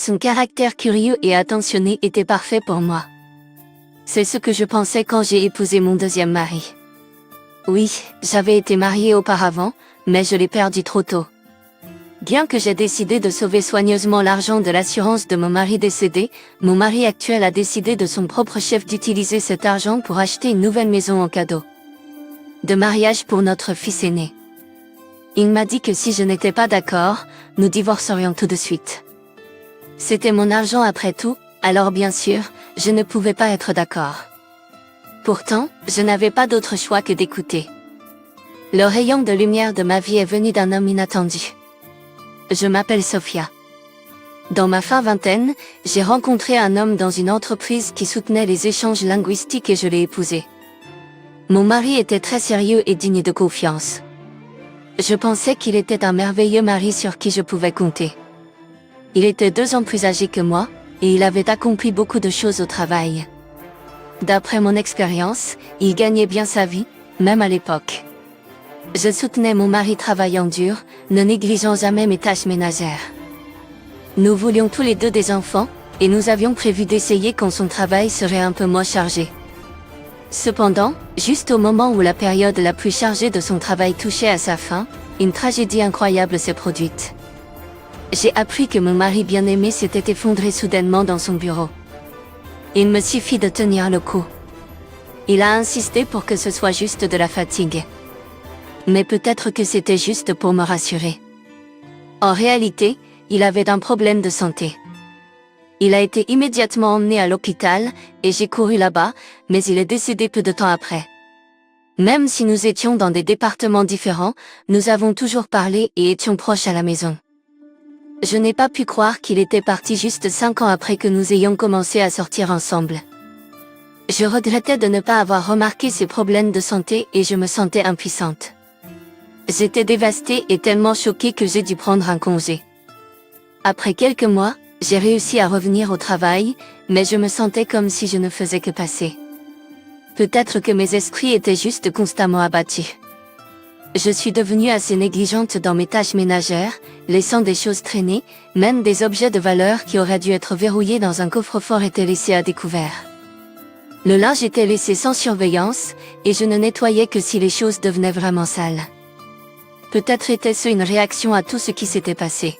Son caractère curieux et attentionné était parfait pour moi. C'est ce que je pensais quand j'ai épousé mon deuxième mari. Oui, j'avais été mariée auparavant, mais je l'ai perdu trop tôt. Bien que j'ai décidé de sauver soigneusement l'argent de l'assurance de mon mari décédé, mon mari actuel a décidé de son propre chef d'utiliser cet argent pour acheter une nouvelle maison en cadeau de mariage pour notre fils aîné. Il m'a dit que si je n'étais pas d'accord, nous divorcerions tout de suite. C'était mon argent après tout, alors bien sûr, je ne pouvais pas être d'accord. Pourtant, je n'avais pas d'autre choix que d'écouter. Le rayon de lumière de ma vie est venu d'un homme inattendu. Je m'appelle Sophia. Dans ma fin vingtaine, j'ai rencontré un homme dans une entreprise qui soutenait les échanges linguistiques et je l'ai épousé. Mon mari était très sérieux et digne de confiance. Je pensais qu'il était un merveilleux mari sur qui je pouvais compter. Il était 2 ans plus âgé que moi, et il avait accompli beaucoup de choses au travail. D'après mon expérience, il gagnait bien sa vie, même à l'époque. Je soutenais mon mari travaillant dur, ne négligeant jamais mes tâches ménagères. Nous voulions tous les deux des enfants, et nous avions prévu d'essayer quand son travail serait un peu moins chargé. Cependant, juste au moment où la période la plus chargée de son travail touchait à sa fin, une tragédie incroyable s'est produite. J'ai appris que mon mari bien-aimé s'était effondré soudainement dans son bureau. Il me suffit de tenir le coup. Il a insisté pour que ce soit juste de la fatigue. Mais peut-être que c'était juste pour me rassurer. En réalité, il avait un problème de santé. Il a été immédiatement emmené à l'hôpital, et j'ai couru là-bas, mais il est décédé peu de temps après. Même si nous étions dans des départements différents, nous avons toujours parlé et étions proches à la maison. Je n'ai pas pu croire qu'il était parti juste 5 ans après que nous ayons commencé à sortir ensemble. Je regrettais de ne pas avoir remarqué ses problèmes de santé et je me sentais impuissante. J'étais dévastée et tellement choquée que j'ai dû prendre un congé. Après quelques mois, j'ai réussi à revenir au travail, mais je me sentais comme si je ne faisais que passer. Peut-être que mes esprits étaient juste constamment abattus. Je suis devenue assez négligente dans mes tâches ménagères, laissant des choses traîner, même des objets de valeur qui auraient dû être verrouillés dans un coffre-fort étaient laissés à découvert. Le linge était laissé sans surveillance, et je ne nettoyais que si les choses devenaient vraiment sales. Peut-être était-ce une réaction à tout ce qui s'était passé.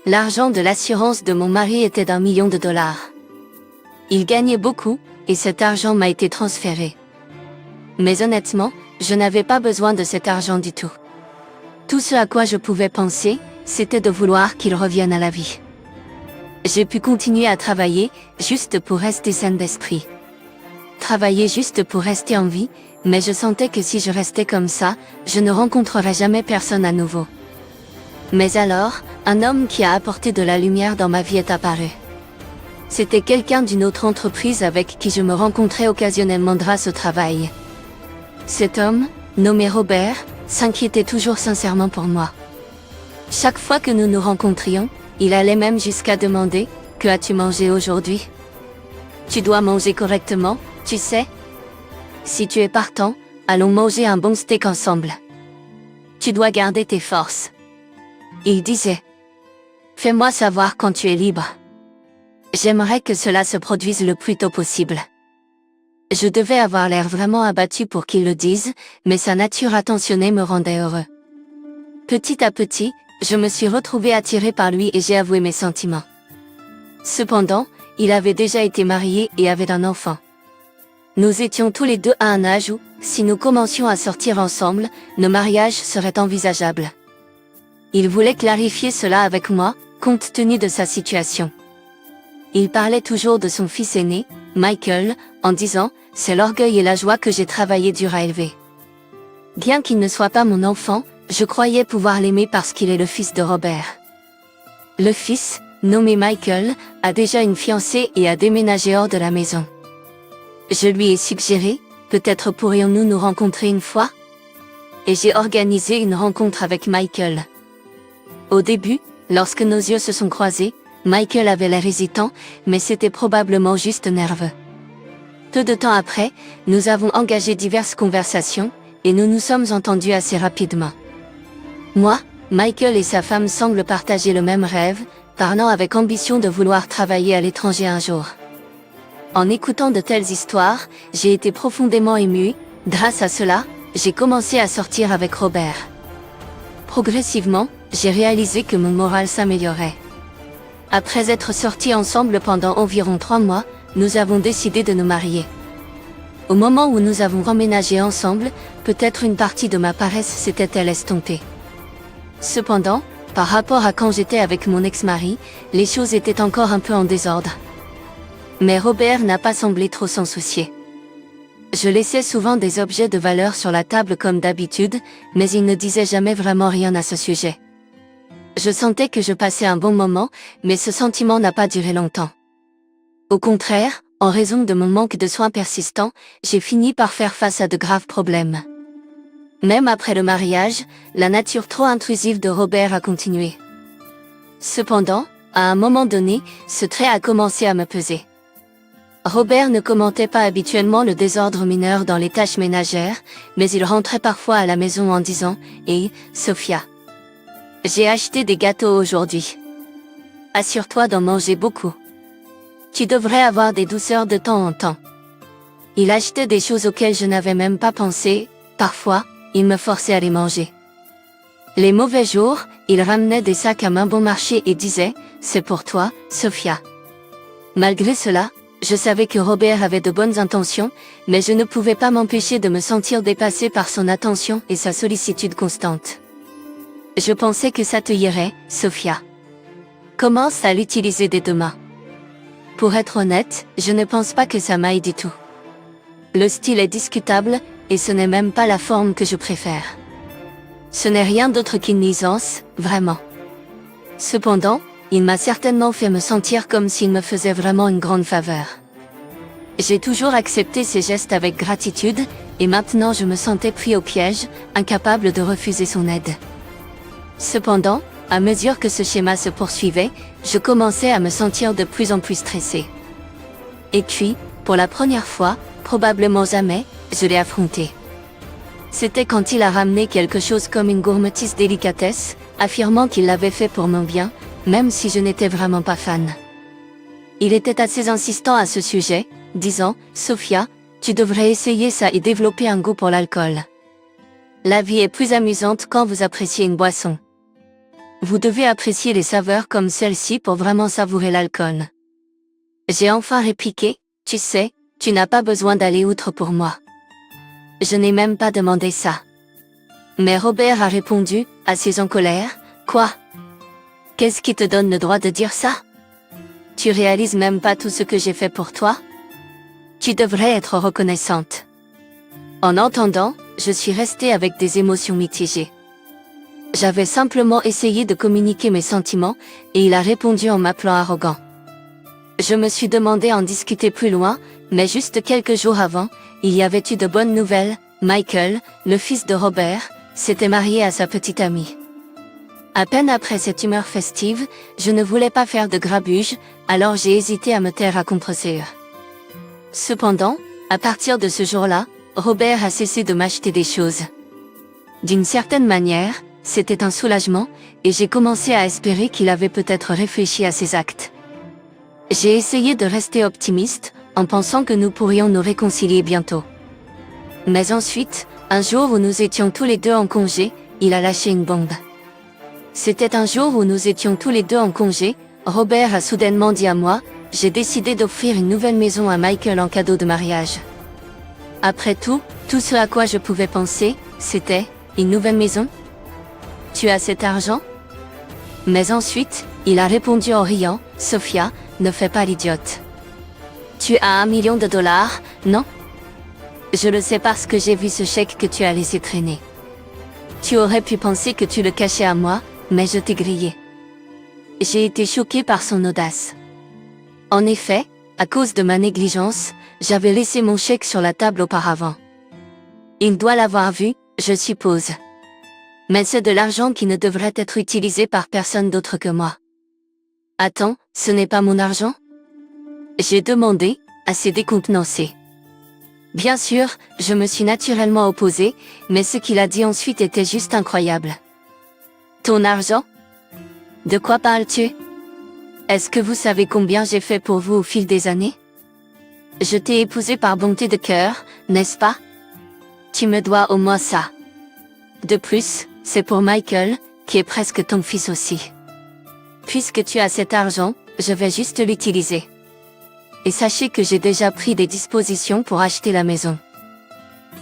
L'argent de l'assurance de mon mari était d'1 million de dollars. Il gagnait beaucoup, et cet argent m'a été transféré. Mais honnêtement, je n'avais pas besoin de cet argent du tout. Tout ce à quoi je pouvais penser, c'était de vouloir qu'il revienne à la vie. J'ai pu continuer à travailler, juste pour rester saine d'esprit. Travailler juste pour rester en vie, mais je sentais que si je restais comme ça, je ne rencontrerais jamais personne à nouveau. Mais alors, un homme qui a apporté de la lumière dans ma vie est apparu. C'était quelqu'un d'une autre entreprise avec qui je me rencontrais occasionnellement grâce au travail. Cet homme, nommé Robert, s'inquiétait toujours sincèrement pour moi. Chaque fois que nous nous rencontrions, il allait même jusqu'à demander « Que as-tu mangé aujourd'hui ? Tu dois manger correctement, tu sais ? Si tu es partant, allons manger un bon steak ensemble. Tu dois garder tes forces. » Il disait « Fais-moi savoir quand tu es libre. J'aimerais que cela se produise le plus tôt possible. » Je devais avoir l'air vraiment abattu pour qu'il le dise, mais sa nature attentionnée me rendait heureux. Petit à petit, je me suis retrouvée attirée par lui et j'ai avoué mes sentiments. Cependant, il avait déjà été marié et avait un enfant. Nous étions tous les deux à un âge où, si nous commencions à sortir ensemble, nos mariages seraient envisageables. Il voulait clarifier cela avec moi, compte tenu de sa situation. Il parlait toujours de son fils aîné, Michael, en disant « C'est l'orgueil et la joie que j'ai travaillé dur à élever. » Bien qu'il ne soit pas mon enfant, je croyais pouvoir l'aimer parce qu'il est le fils de Robert. Le fils, nommé Michael, a déjà une fiancée et a déménagé hors de la maison. Je lui ai suggéré « Peut-être pourrions-nous nous rencontrer une fois ?» Et j'ai organisé une rencontre avec Michael. Au début, lorsque nos yeux se sont croisés, Michael avait l'air hésitant, mais c'était probablement juste nerveux. Peu de temps après, nous avons engagé diverses conversations, et nous nous sommes entendus assez rapidement. Moi, Michael et sa femme semblent partager le même rêve, parlant avec ambition de vouloir travailler à l'étranger un jour. En écoutant de telles histoires, j'ai été profondément émue. Grâce à cela, j'ai commencé à sortir avec Robert. Progressivement, j'ai réalisé que mon moral s'améliorait. Après être sortis ensemble pendant environ 3 mois, nous avons décidé de nous marier. Au moment où nous avons emménagé ensemble, peut-être une partie de ma paresse s'était-elle estompée. Cependant, par rapport à quand j'étais avec mon ex-mari, les choses étaient encore un peu en désordre. Mais Robert n'a pas semblé trop s'en soucier. Je laissais souvent des objets de valeur sur la table comme d'habitude, mais il ne disait jamais vraiment rien à ce sujet. Je sentais que je passais un bon moment, mais ce sentiment n'a pas duré longtemps. Au contraire, en raison de mon manque de soins persistant, j'ai fini par faire face à de graves problèmes. Même après le mariage, la nature trop intrusive de Robert a continué. Cependant, à un moment donné, ce trait a commencé à me peser. Robert ne commentait pas habituellement le désordre mineur dans les tâches ménagères, mais il rentrait parfois à la maison en disant « Hey, Sophia, j'ai acheté des gâteaux aujourd'hui. Assure-toi d'en manger beaucoup. Tu devrais avoir des douceurs de temps en temps. » Il achetait des choses auxquelles je n'avais même pas pensé, parfois, il me forçait à les manger. Les mauvais jours, il ramenait des sacs à main bon marché et disait « C'est pour toi, Sophia. » Malgré cela, je savais que Robert avait de bonnes intentions, mais je ne pouvais pas m'empêcher de me sentir dépassée par son attention et sa sollicitude constante. Je pensais que ça te irait, Sophia. Commence à l'utiliser dès demain. Pour être honnête, je ne pense pas que ça m'aille du tout. Le style est discutable, et ce n'est même pas la forme que je préfère. Ce n'est rien d'autre qu'une nuisance, vraiment. Cependant, il m'a certainement fait me sentir comme s'il me faisait vraiment une grande faveur. J'ai toujours accepté ses gestes avec gratitude, et maintenant je me sentais pris au piège, incapable de refuser son aide. Cependant, à mesure que ce schéma se poursuivait, je commençais à me sentir de plus en plus stressée. Et puis, pour la première fois, probablement jamais, je l'ai affronté. C'était quand il a ramené quelque chose comme une gourmetisse délicatesse, affirmant qu'il l'avait fait pour mon bien, même si je n'étais vraiment pas fan. Il était assez insistant à ce sujet, disant « Sophia, tu devrais essayer ça et développer un goût pour l'alcool. La vie est plus amusante quand vous appréciez une boisson. Vous devez apprécier les saveurs comme celle-ci pour vraiment savourer l'alcool. » J'ai enfin répliqué « Tu sais, tu n'as pas besoin d'aller outre pour moi. Je n'ai même pas demandé ça. » Mais Robert a répondu, assez en colère « Quoi ? Qu'est-ce qui te donne le droit de dire ça ? Tu réalises même pas tout ce que j'ai fait pour toi ? Tu devrais être reconnaissante. » En entendant, je suis restée avec des émotions mitigées. J'avais simplement essayé de communiquer mes sentiments, et il a répondu en m'appelant arrogant. Je me suis demandé en discuter plus loin, mais juste quelques jours avant, il y avait eu de bonnes nouvelles. Michael, le fils de Robert, s'était marié à sa petite amie. À peine après cette humeur festive, je ne voulais pas faire de grabuge, alors j'ai hésité à me taire à contre-cœur. Cependant, à partir de ce jour-là, Robert a cessé de m'acheter des choses. D'une certaine manière, c'était un soulagement, et j'ai commencé à espérer qu'il avait peut-être réfléchi à ses actes. J'ai essayé de rester optimiste, en pensant que nous pourrions nous réconcilier bientôt. Mais ensuite, un jour où nous étions tous les deux en congé, il a lâché une bombe. C'était un jour où nous étions tous les deux en congé, Robert a soudainement dit à moi, « J'ai décidé d'offrir une nouvelle maison à Michael en cadeau de mariage. » Après tout ce à quoi je pouvais penser, c'était, une nouvelle maison ? Tu as cet argent ? Mais ensuite, il a répondu en riant, « Sophia, ne fais pas l'idiote. Tu as $1 million, non ? Je le sais parce que j'ai vu ce chèque que tu as laissé traîner. Tu aurais pu penser que tu le cachais à moi, mais je t'ai grillé. » J'ai été choquée par son audace. En effet, à cause de ma négligence, j'avais laissé mon chèque sur la table auparavant. Il doit l'avoir vu, je suppose. Mais c'est de l'argent qui ne devrait être utilisé par personne d'autre que moi. Attends, ce n'est pas mon argent ? J'ai demandé, assez décontenancée. Bien sûr, je me suis naturellement opposée, mais ce qu'il a dit ensuite était juste incroyable. Ton argent ? De quoi parles-tu ? Est-ce que vous savez combien j'ai fait pour vous au fil des années? Je t'ai épousé par bonté de cœur, n'est-ce pas? Tu me dois au moins ça. De plus, c'est pour Michael, qui est presque ton fils aussi. Puisque tu as cet argent, je vais juste l'utiliser. Et sachez que j'ai déjà pris des dispositions pour acheter la maison.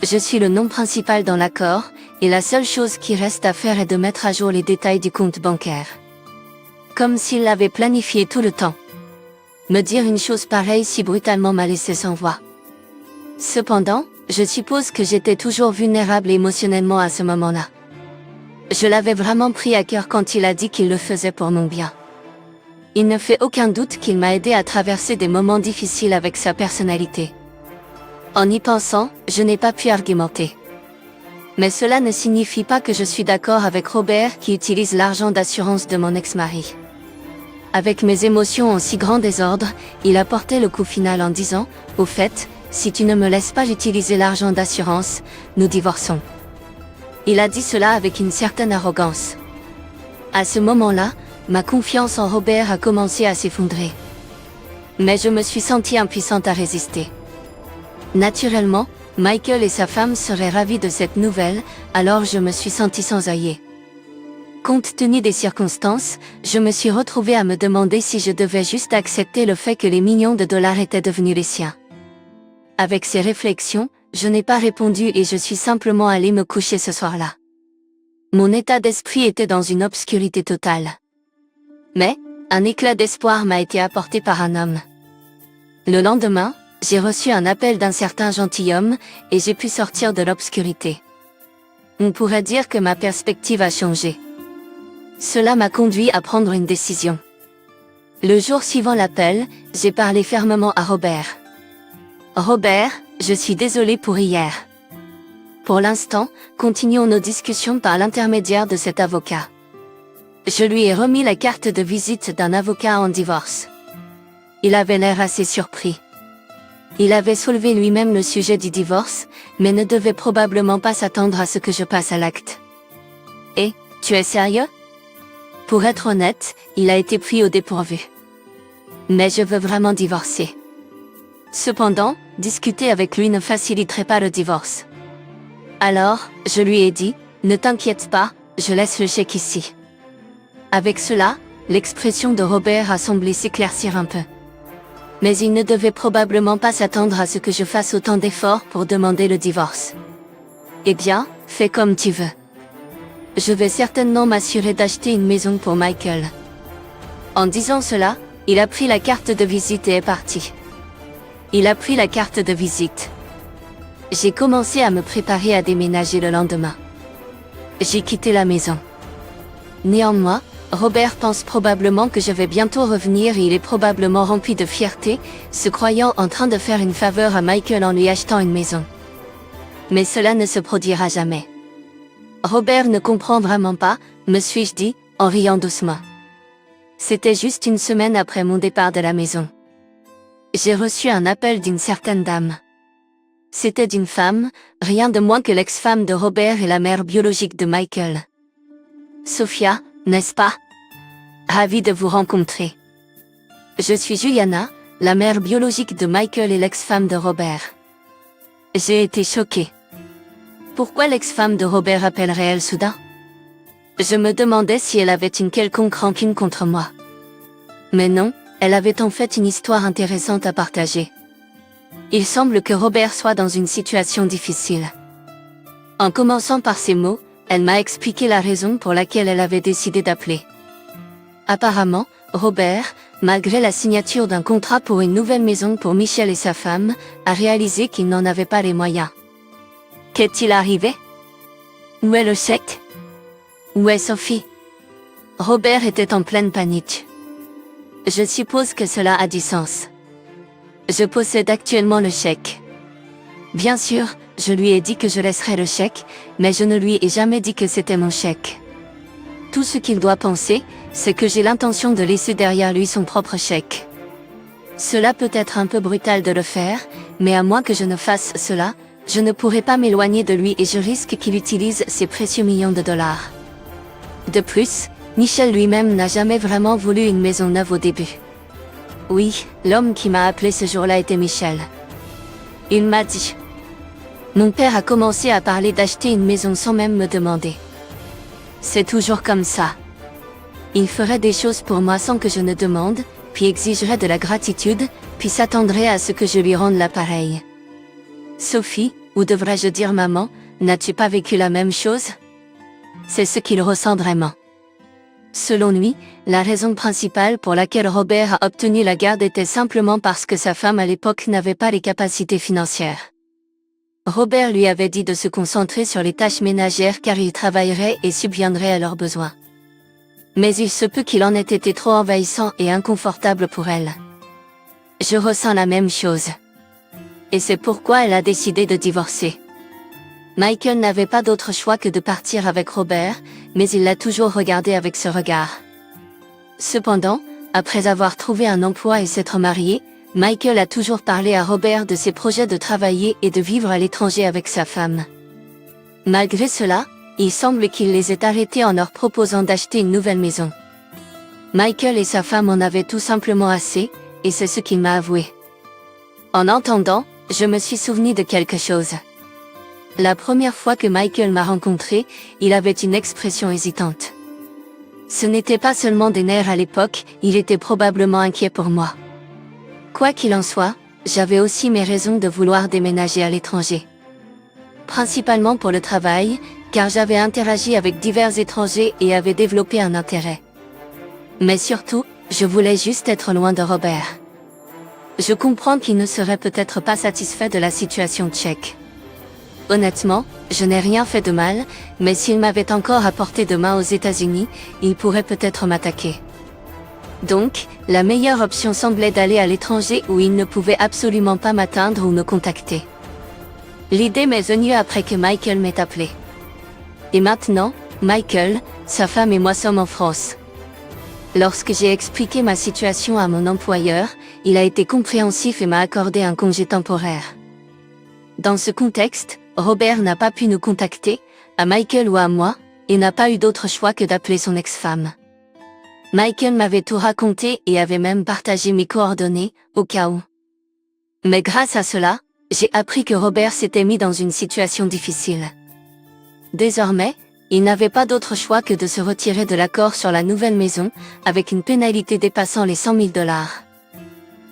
Je suis le nom principal dans l'accord, et la seule chose qui reste à faire est de mettre à jour les détails du compte bancaire. Comme s'il l'avait planifié tout le temps. Me dire une chose pareille si brutalement m'a laissé sans voix. Cependant, je suppose que j'étais toujours vulnérable émotionnellement à ce moment-là. Je l'avais vraiment pris à cœur quand il a dit qu'il le faisait pour mon bien. Il ne fait aucun doute qu'il m'a aidé à traverser des moments difficiles avec sa personnalité. En y pensant, je n'ai pas pu argumenter. Mais cela ne signifie pas que je suis d'accord avec Robert qui utilise l'argent d'assurance de mon ex-mari. Avec mes émotions en si grand désordre, il a porté le coup final en disant « Au fait, si tu ne me laisses pas utiliser l'argent d'assurance, nous divorçons. » Il a dit cela avec une certaine arrogance. À ce moment-là, ma confiance en Robert a commencé à s'effondrer. Mais je me suis sentie impuissante à résister. Naturellement, Michael et sa femme seraient ravis de cette nouvelle, alors je me suis sentie sans allié. Compte tenu des circonstances, je me suis retrouvée à me demander si je devais juste accepter le fait que les millions de dollars étaient devenus les siens. Avec ces réflexions, je n'ai pas répondu et je suis simplement allée me coucher ce soir-là. Mon état d'esprit était dans une obscurité totale. Mais, un éclat d'espoir m'a été apporté par un homme. Le lendemain, j'ai reçu un appel d'un certain gentilhomme, et j'ai pu sortir de l'obscurité. On pourrait dire que ma perspective a changé. Cela m'a conduit à prendre une décision. Le jour suivant l'appel, j'ai parlé fermement à Robert. Robert, je suis désolé pour hier. Pour l'instant, continuons nos discussions par l'intermédiaire de cet avocat. Je lui ai remis la carte de visite d'un avocat en divorce. Il avait l'air assez surpris. Il avait soulevé lui-même le sujet du divorce, mais ne devait probablement pas s'attendre à ce que je passe à l'acte. « Eh, tu es sérieux ?» Pour être honnête, il a été pris au dépourvu. Mais je veux vraiment divorcer. Cependant, discuter avec lui ne faciliterait pas le divorce. Alors, je lui ai dit, « Ne t'inquiète pas, je laisse le chèque ici. » Avec cela, l'expression de Robert a semblé s'éclaircir un peu. Mais il ne devait probablement pas s'attendre à ce que je fasse autant d'efforts pour demander le divorce. Eh bien, fais comme tu veux. Je vais certainement m'assurer d'acheter une maison pour Michael. En disant cela, il a pris la carte de visite et est parti. Il a pris la carte de visite. J'ai commencé à me préparer à déménager le lendemain. J'ai quitté la maison. Néanmoins, Robert pense probablement que je vais bientôt revenir et il est probablement rempli de fierté, se croyant en train de faire une faveur à Michael en lui achetant une maison. Mais cela ne se produira jamais. Robert ne comprend vraiment pas, me suis-je dit, en riant doucement. C'était juste une semaine après mon départ de la maison. J'ai reçu un appel d'une certaine dame. C'était d'une femme, rien de moins que l'ex-femme de Robert et la mère biologique de Michael. Sophia, n'est-ce pas? Ravie de vous rencontrer. Je suis Juliana, la mère biologique de Michael et l'ex-femme de Robert. J'ai été choquée. Pourquoi l'ex-femme de Robert appellerait-elle soudain? Je me demandais si elle avait une quelconque rancune contre moi. Mais non, elle avait en fait une histoire intéressante à partager. Il semble que Robert soit dans une situation difficile. En commençant par ces mots, elle m'a expliqué la raison pour laquelle elle avait décidé d'appeler. Apparemment, Robert, malgré la signature d'un contrat pour une nouvelle maison pour Michel et sa femme, a réalisé qu'il n'en avait pas les moyens. Qu'est-il arrivé? Où est le chèque? Où est Sophie? Robert était en pleine panique. Je suppose que cela a du sens. Je possède actuellement le chèque. Bien sûr, je lui ai dit que je laisserais le chèque, mais je ne lui ai jamais dit que c'était mon chèque. Tout ce qu'il doit penser, c'est que j'ai l'intention de laisser derrière lui son propre chèque. Cela peut être un peu brutal de le faire, mais à moins que je ne fasse cela, je ne pourrai pas m'éloigner de lui et je risque qu'il utilise ses précieux millions de dollars. De plus, Michel lui-même n'a jamais vraiment voulu une maison neuve au début. Oui, l'homme qui m'a appelé ce jour-là était Michel. Il m'a dit. Mon père a commencé à parler d'acheter une maison sans même me demander. C'est toujours comme ça. Il ferait des choses pour moi sans que je ne demande, puis exigerait de la gratitude, puis s'attendrait à ce que je lui rende l'appareil. Sophie, ou devrais-je dire maman, n'as-tu pas vécu la même chose? C'est ce qu'il ressent vraiment. Selon lui, la raison principale pour laquelle Robert a obtenu la garde était simplement parce que sa femme à l'époque n'avait pas les capacités financières. Robert lui avait dit de se concentrer sur les tâches ménagères car il travaillerait et subviendrait à leurs besoins. Mais il se peut qu'il en ait été trop envahissant et inconfortable pour elle. Je ressens la même chose. Et c'est pourquoi elle a décidé de divorcer. Michael n'avait pas d'autre choix que de partir avec Robert, mais il l'a toujours regardé avec ce regard. Cependant, après avoir trouvé un emploi et s'être marié, Michael a toujours parlé à Robert de ses projets de travailler et de vivre à l'étranger avec sa femme. Malgré cela, il semble qu'il les ait arrêtés en leur proposant d'acheter une nouvelle maison. Michael et sa femme en avaient tout simplement assez, et c'est ce qu'il m'a avoué. En entendant, je me suis souvenu de quelque chose. La première fois que Michael m'a rencontré, il avait une expression hésitante. Ce n'était pas seulement des nerfs à l'époque, il était probablement inquiet pour moi. Quoi qu'il en soit, j'avais aussi mes raisons de vouloir déménager à l'étranger. Principalement pour le travail, car j'avais interagi avec divers étrangers et avais développé un intérêt. Mais surtout, je voulais juste être loin de Robert. Je comprends qu'il ne serait peut-être pas satisfait de la situation tchèque. Honnêtement, je n'ai rien fait de mal, mais s'il m'avait encore à portée de main aux États-Unis, il pourrait peut-être m'attaquer. Donc, la meilleure option semblait d'aller à l'étranger où il ne pouvait absolument pas m'atteindre ou me contacter. L'idée m'est venue après que Michael m'ait appelé. Et maintenant, Michael, sa femme et moi sommes en France. Lorsque j'ai expliqué ma situation à mon employeur, il a été compréhensif et m'a accordé un congé temporaire. Dans ce contexte, Robert n'a pas pu nous contacter, à Michael ou à moi, et n'a pas eu d'autre choix que d'appeler son ex-femme. Michael m'avait tout raconté et avait même partagé mes coordonnées, au cas où. Mais grâce à cela, j'ai appris que Robert s'était mis dans une situation difficile. Désormais, il n'avait pas d'autre choix que de se retirer de l'accord sur la nouvelle maison, avec une pénalité dépassant les 100 000 $.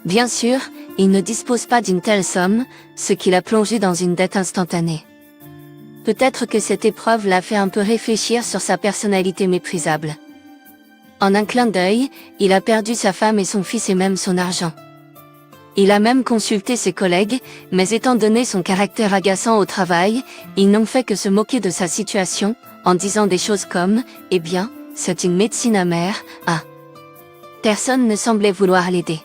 Bien sûr, il ne dispose pas d'une telle somme, ce qui l'a plongé dans une dette instantanée. Peut-être que cette épreuve l'a fait un peu réfléchir sur sa personnalité méprisable. En un clin d'œil, il a perdu sa femme et son fils et même son argent. Il a même consulté ses collègues, mais étant donné son caractère agaçant au travail, ils n'ont fait que se moquer de sa situation, en disant des choses comme « Eh bien, c'est une médecine amère, ah ». Personne ne semblait vouloir l'aider.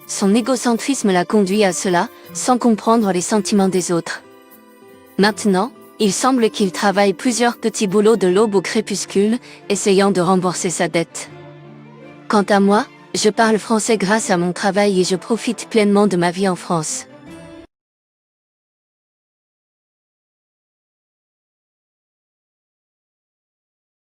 Son égocentrisme l'a conduit à cela, sans comprendre les sentiments des autres. Maintenant, il semble qu'il travaille plusieurs petits boulots de l'aube au crépuscule, essayant de rembourser sa dette. Quant à moi, je parle français grâce à mon travail et je profite pleinement de ma vie en France.